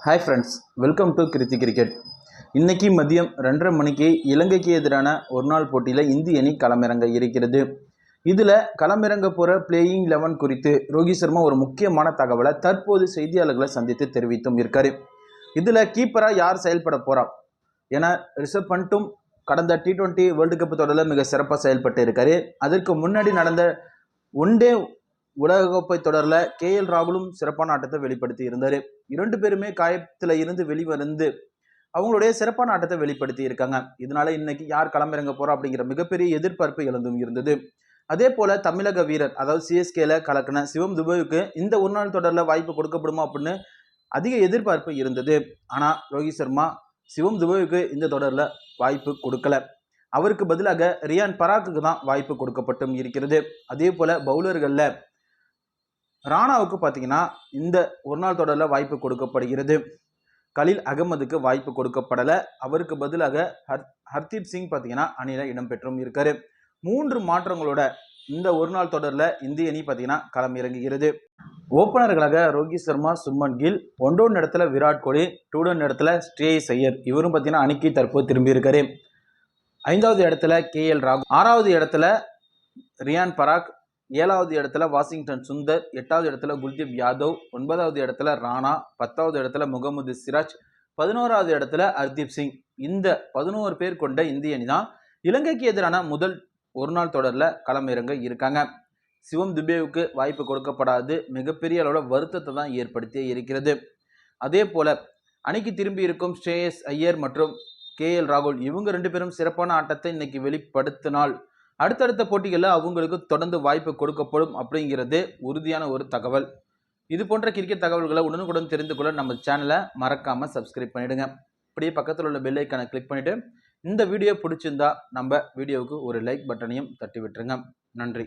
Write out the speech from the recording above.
Hi friends, welcome to Kriti cricket. இன்னைக்கு மதியம் 2:30 மணிக்கு இலங்கைக்கு எதிரான ஒரு நாள் போட்டியில் இந்திய அணி களமிறங்க இருக்கிறது. இதில் களமிறங்க போகிற பிளேயிங் 11 குறித்து ரோஹித் சர்மா ஒரு முக்கியமான தகவலை தற்போது செய்தியாளர்களை சந்தித்து தெரிவித்தும் இருக்காரு. இதில் கீப்பராக யார் செயல்பட போறா? ஏன்னா ரிஷப் பண்ட்டும் கடந்த T20 வேர்ல்டு கப் தொடரில் மிக சிறப்பாக செயல்பட்டு இருக்காரு. அதற்கு முன்னாடி நடந்த ஒன்டே உலகக்கோப்பை தொடரில் KL ராகுலும் சிறப்பான ஆட்டத்தை வெளிப்படுத்தி இருந்தார். இரண்டு பேருமே காயத்தில் இருந்து வெளிவந்து அவங்களுடைய சிறப்பான ஆட்டத்தை வெளிப்படுத்தி இருக்காங்க. இதனால இன்னைக்கு யார் களமிறங்க போறா அப்படிங்கிற மிகப்பெரிய எதிர்பார்ப்பு எழுந்தும் இருந்தது. அதே போல தமிழக வீரர், அதாவது CSKல கலக்கின சிவம் துபேவுக்கு இந்த ஒரு நாள் தொடரில் வாய்ப்பு கொடுக்கப்படுமா அப்படின்னு அதிக எதிர்பார்ப்பு இருந்தது. ஆனா ரோஹித் சர்மா சிவம் துபேவுக்கு இந்த தொடரில் வாய்ப்பு கொடுக்கல. அவருக்கு பதிலாக ரியான் பராக்குக்கு தான் வாய்ப்பு கொடுக்கப்பட்டும் இருக்கிறது. அதே போல பவுலர்களில் ராணாவுக்கு பார்த்தீங்கன்னா இந்த ஒரு நாள் தொடரில் வாய்ப்பு கொடுக்கப்படுகிறது. கலீல் அகமதுக்கு வாய்ப்பு கொடுக்கப்படலை. அவருக்கு பதிலாக ஹர்தீப் சிங் பார்த்தீங்கன்னா அணியில் இடம்பெற்றும் இருக்காரு. 3 மாற்றங்களோட இந்த ஒரு நாள் தொடரில் இந்திய அணி பார்த்தீங்கன்னா களம் இறங்குகிறது. ஓப்பனர்களாக ரோஹித் சர்மா, சுப்மன் கில், 1 இடத்துல விராட் கோலி, 2 இடத்துல ஸ்ரேயஸ் ஐயர், இவரும் பார்த்தீங்கன்னா அணிக்கு தற்போது திரும்பி இருக்காரு. 5வது இடத்துல KL ராகுல், 6வது இடத்துல ரியான் பராக், 7வது இடத்துல வாஷிங்டன் சுந்தர், 8வது இடத்துல குல்தீப் யாதவ், 9வது இடத்துல ராணா, 10வது இடத்துல முகமது சிராஜ், 11வது இடத்துல ஹர்தீப் சிங். இந்த 11 பேர் கொண்ட இந்திய அணி தான் இலங்கைக்கு எதிரான முதல் ஒரு நாள் தொடரில் களமிறங்க இருக்காங்க. சிவம் துபேவுக்கு வாய்ப்பு கொடுக்கப்படாது மிகப்பெரிய அளவில் வருத்தத்தை தான் ஏற்படுத்தி இருக்கிறது. அதே போல அணிக்கு திரும்பி இருக்கும் ஸ்ரேயஸ் ஐயர் மற்றும் KL ராகுல், இவங்க 2 பேரும் சிறப்பான ஆட்டத்தை இன்னைக்கு வெளிப்படுத்தினால் அடுத்தடுத்த போட்டிகளில் அவங்களுக்கு தொடர்ந்து வாய்ப்பு கொடுக்கப்படும் அப்படிங்கிறது உறுதியான ஒரு தகவல். இது போன்ற கிரிக்கெட் தகவல்களை உடனுக்குடன் தெரிந்து கொள்ள நம்ம சேனலை மறக்காமல் சப்ஸ்கிரைப் பண்ணிவிடுங்க. இப்படியே பக்கத்தில் உள்ள பெல் ஐக்கானை கிளிக் பண்ணிவிட்டு இந்த வீடியோ பிடிச்சிருந்தா நம்ம வீடியோவுக்கு ஒரு லைக் பட்டனையும் தட்டி விட்டுருங்க. நன்றி.